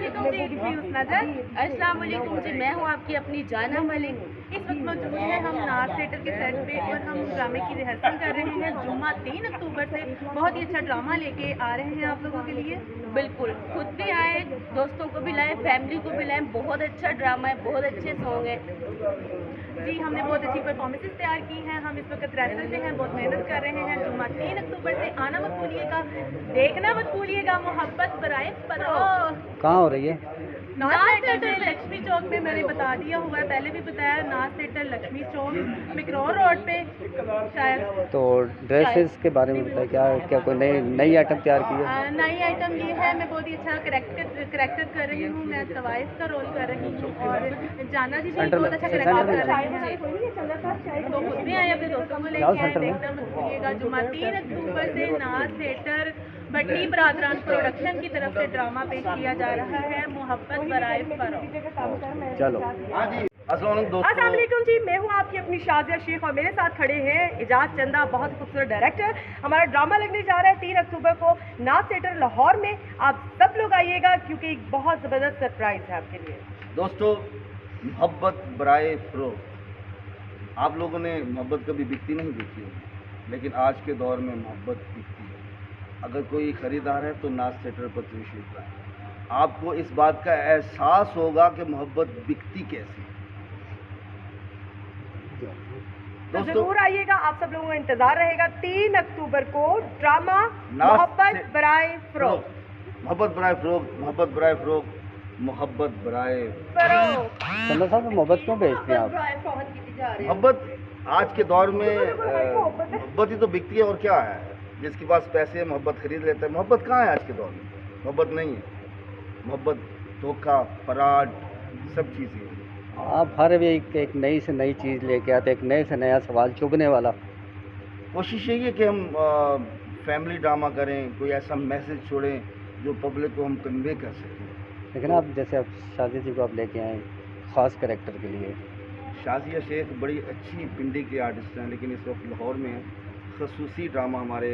वालेकुम जी, नजर। अस्सलाम वालेकुम जी, मैं हूँ आपकी अपनी जाना मलिक। इस वक्त मौजूद है हम नाज थिएटर के सेट पे और हम ड्रामे की रिहर्सल कर रहे हैं। जुम्मा 3 अक्टूबर से बहुत ही अच्छा ड्रामा लेके आ रहे हैं आप लोगों के लिए। बिल्कुल, खुद भी आए, दोस्तों को भी लाए, फैमिली को भी लाए। बहुत अच्छा ड्रामा है, बहुत अच्छे सॉन्ग है जी, हमने बहुत अच्छी परफॉर्मेंसेस तैयार की हैं। हम इस वक्त रिहर्सल पे हैं, बहुत मेहनत कर रहे हैं। जुम्मा 3 अक्टूबर से आना मत भूलिएगा, देखना मत भूलिएगा। मोहब्बत बराए फरोग कहाँ हो रही है? नाज थिएटर लक्ष्मी चौक में मैंने बता दिया हुआ है, पहले भी बताया। नाज थिएटर लक्ष्मी चौक मिकरोर रोड पे शायद। तो ड्रेसेस के बारे में बताइए, क्या क्या कोई नई आइटम तैयार की है? नई आइटम ये है, मैं बहुत ही अच्छा करेक्टर कर रही हूँ। मैं तवाइफ का रोल कर रही हूँ और जाना जी भी बहुत अच्छा करेक्टर कर रही है। तो खुद भी आए, अपने दोस्तों को लेके आए, देखना मत भूलिएगा। जुम्मा 3 अक्टूबर से नाज थिएटर भट्टी बरादरान प्रोडक्शन की तरफ से ड्रामा पेश किया जा रहा है, मोहब्बत बराए फरोग। चलो। अस्सलाम वालेकुम जी, मैं हूँ आपकी अपनी शाजिया शेख और मेरे साथ खड़े हैं इजाज चंदा, बहुत खूबसूरत डायरेक्टर। हमारा ड्रामा लगने जा रहा है 3 अक्टूबर को नाज थिएटर लाहौर में। आप सब लोग आइएगा क्योंकि एक बहुत ज़बरदस्त सरप्राइज है आपके लिए। दोस्तों, मोहब्बत बराए फरोग। आप लोगों ने मोहब्बत कभी बिकती नहीं देखी होगी, लेकिन आज के दौर में मोहब्बत बिकती है। अगर कोई ख़रीदार है तो नाज थिएटर पर तशरीफ लाएं। आपको इस बात का एहसास होगा कि मोहब्बत बिकती कैसे है। तो जरूर आइएगा, आप सब लोगों का इंतजार रहेगा। 3 अक्टूबर को ड्रामा मोहब्बत बराए फरोग। मोहब्बत बराए फरोग, मोहब्बत बराए फरोग, मोहब्बत बराए फरोग। चंदा साहब, मोहब्बत क्यों बेचते हैं आप? मोहब्बत आज के दौर में मोहब्बत ही तो बिकती है, और क्या है। जिसके पास पैसे है मोहब्बत खरीद लेता है। मोहब्बत कहाँ है आज के दौर में? मोहब्बत नहीं है। मोहब्बत धोखा, फराड, सब चीज़ें। आप हर वीक एक नई से नई चीज़ लेके आते, एक नए से नया सवाल चुभने वाला। कोशिश यही है कि हम फैमिली ड्रामा करें, कोई ऐसा मैसेज छोड़ें जो पब्लिक को हम कन्वे कर सकें। लेकिन आप जैसे आप शादी जी को आप लेके आए ख़ास कैरेक्टर के लिए। शाजिया शेख बड़ी अच्छी पिंडी के आर्टिस्ट हैं, लेकिन इस वक्त लाहौर में खसूसी ड्रामा हमारे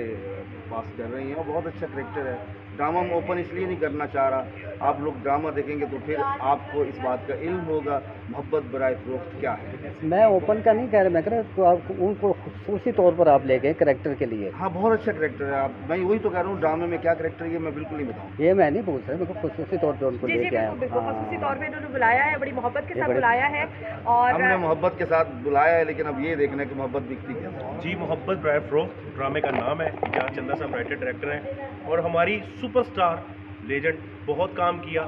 पास कर रही हैं और बहुत अच्छा करेक्टर है। ड्रामा में ओपन इसलिए नहीं करना चाह रहा, आप लोग ड्रामा देखेंगे तो फिर आपको इस बात का इल्म होगा मोहब्बत बराए फरोख्त क्या है। मैं ओपन का नहीं कह रहा, मैं कह रहा तो आप उनको खुसूसी तौर पर आप ले गए करेक्टर के लिए। हाँ, बहुत अच्छा करेक्टर है। आप, मैं वही तो कह रहा हूँ, ड्रामे में क्या करेक्टर है ये मैं बिल्कुल नहीं बताऊँ। ये मैं नहीं पूछ रहा, मेरे को खुसूसी तौर पर उनको लेके आया। खुसूसी तौर पे इन्होंने बुलाया है, बड़ी मोहब्बत के साथ बुलाया है और हमने मोहब्बत के साथ बुलाया है, लेकिन अब ये देखना है कि मोहब्बत बिकती कैसे। जी, मोहब्बत बराए फरोख्त ड्रामे का नाम है। इजाज चंदा साहब राइटर डायरेक्टर हैं और हमारी सुपरस्टार लेजेंड, बहुत काम किया,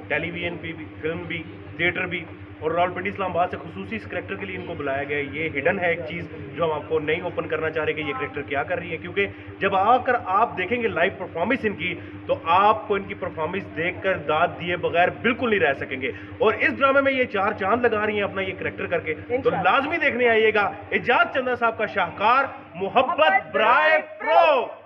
टेलीविजन भी, फिल्म भी, थिएटर भी, और रावलपिंडी इस्लामाबाद से खुसूसी इस करेक्टर के लिए इनको बुलाया गया है। ये हिडन है एक चीज़ जो हम आपको नहीं ओपन करना चाह रहे कि ये करेक्टर क्या कर रही है, क्योंकि जब आकर आप देखेंगे लाइव परफॉर्मेंस इनकी तो आपको इनकी परफॉर्मेंस देखकर दाद दिए बगैर बिल्कुल नहीं रह सकेंगे। और इस ड्रामे में ये 4 चांद लगा रही हैं अपना ये करेक्टर करके, तो लाजमी देखने आइएगा इजाज चंदा साहब का शाहकार मोहब्बत बराए फरोख्त।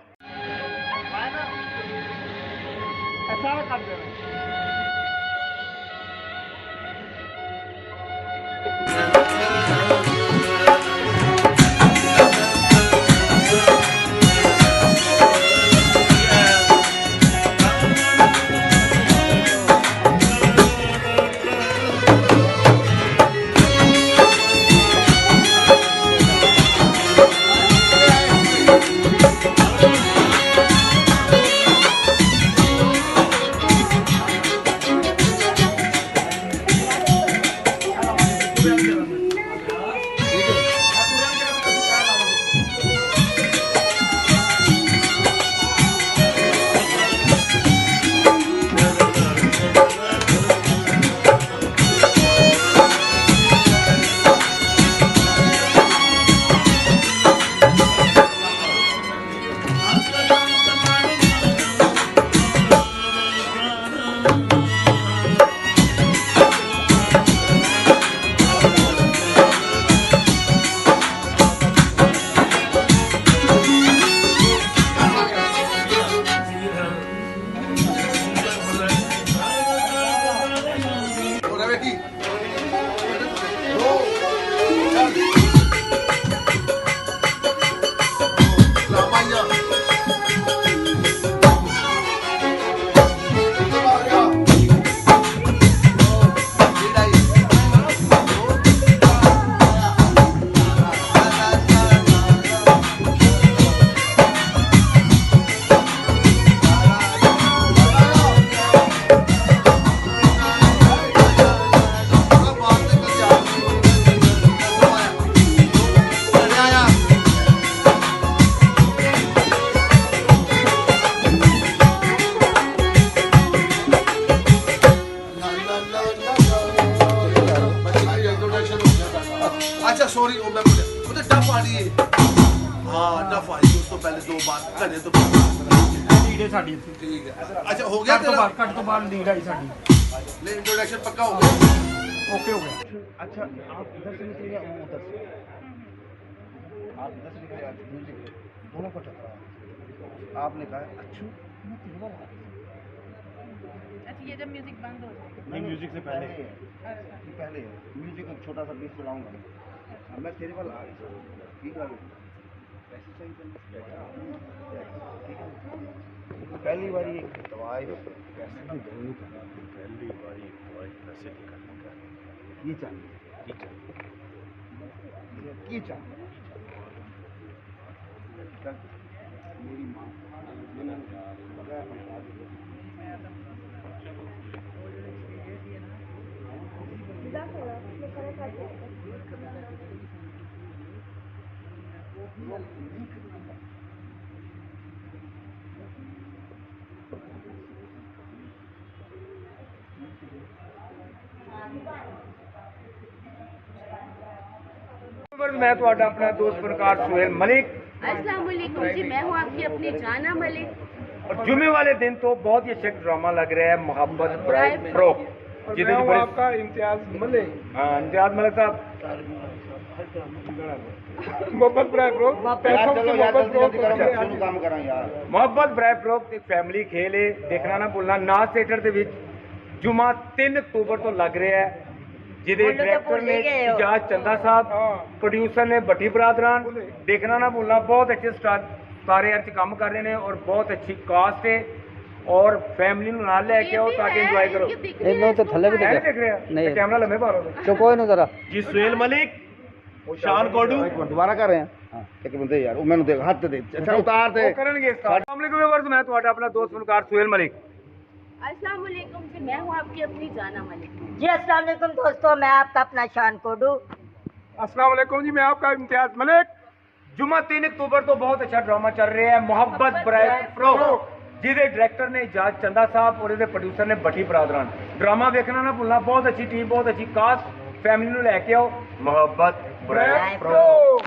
ਬਾਅਦ ਘਰੇ ਤੋਂ ਬਾਅਦ ਲੀਡ ਹੈ ਸਾਡੀ ਇੱਥੇ ਠੀਕ ਹੈ ਅੱਛਾ ਹੋ ਗਿਆ ਘੱਟ ਤੋਂ ਬਾਅਦ ਲੀਡ ਆਈ ਸਾਡੀ नहीं इंट्रोडक्शन पक्का हो गया ਓਕੇ ਹੋ ਗਿਆ अच्छा आप इधर से निकले या वो उधर से आप इधर से निकले या म्यूजिक दोनों को टकरा आपने कहा अच्छू मैं तेरे वाला अच्छा ये जब म्यूजिक बंद हो जाए नहीं, म्यूजिक से पहले है ये पहले है म्यूजिक एक छोटा सा बीट चलाऊंगा अब मैं तेरे वाला ठीक है ऐसे सही ठीक है पहली बार ये दवाई कैसे भी जरूरी करना पहली बारी दवाई पैसे निकालने का ये चाहिए ये चाहिए मेरी माँ मैं ਤੁਹਾਡਾ अपना दोस्त फनकार सुहेल मलिक अस्सलाम वालेकुम जी, मैं हूँ आपकी अपनी जाना मलिक। और जुमे वाले दिन तो बहुत ही अच्छा ड्रामा लग रहा है मोहब्बत ब्राइड फ्रोक जिधर आपका इम्तियाज मलिक। हाँ इम्तियाज मलिक साहब मोहब्बत ब्राइड फ्रोक काम करा यार मोहब्बत ब्राइड फ्रोक एक फैमिली खेल है देखना ना भूलना नाज थिएटर ਦੇ ਵਿੱਚ जुमा 3 अक्टूबर तो लग रहा है ਜਿਹਦੇ डायरेक्टर ने इजाज चंदा साहब प्रोड्यूसर ने भट्टी बरादरान देखना ना भूलना बहुत अच्छे सारे अच्छे काम कर रहे हैं और बहुत अच्छी कास्ट है और फैमिली ਨੂੰ ਨਾਲ ਲੈ ਕੇ आओ ताकि एंजॉय करो इन्हों तो थल्ले भी नहीं दिख देख रहे हैं नहीं कैमरा लम्बे मारो चुप हो इन्हों जरा जी सुहेल मलिक शान कोडू दोबारा कर रहे हैं हाँ एक बंदे यार वो मैंने देख हाथ दे अच्छा उतार दे वो करेंगे अस्सलाम वालेकुम व्यूअर्स मैं ਤੁਹਾਡਾ अपना दोस्त फनकार सुहेल मलिक अस्सलाम वालेकुम जी, मैं हूँ आपकी अपनी जाना मलिक। जी अस्सलाम वालेकुम दोस्तों, मैं आपका अपना शान कोडू। अस्सलाम वालेकुम जी, मैं आपका इम्तियाज मलिक। जुमा 3 अक्टूबर तो बहुत अच्छा ड्रामा चल रहा है मोहब्बत ब्राइड फ्रोक ਜਿਹਦੇ डायरेक्टर ने इजाज चंदा साहब और ਇਹਦੇ प्रोड्यूसर ने भट्टी बरादरान ड्रामा देखना ना भूलना बहुत अच्छी टीम बहुत अच्छी कास्ट फैमिली ਨੂੰ ਲੈ ਕੇ ਆਓ मोहब्बत ब्राइड फ्रोक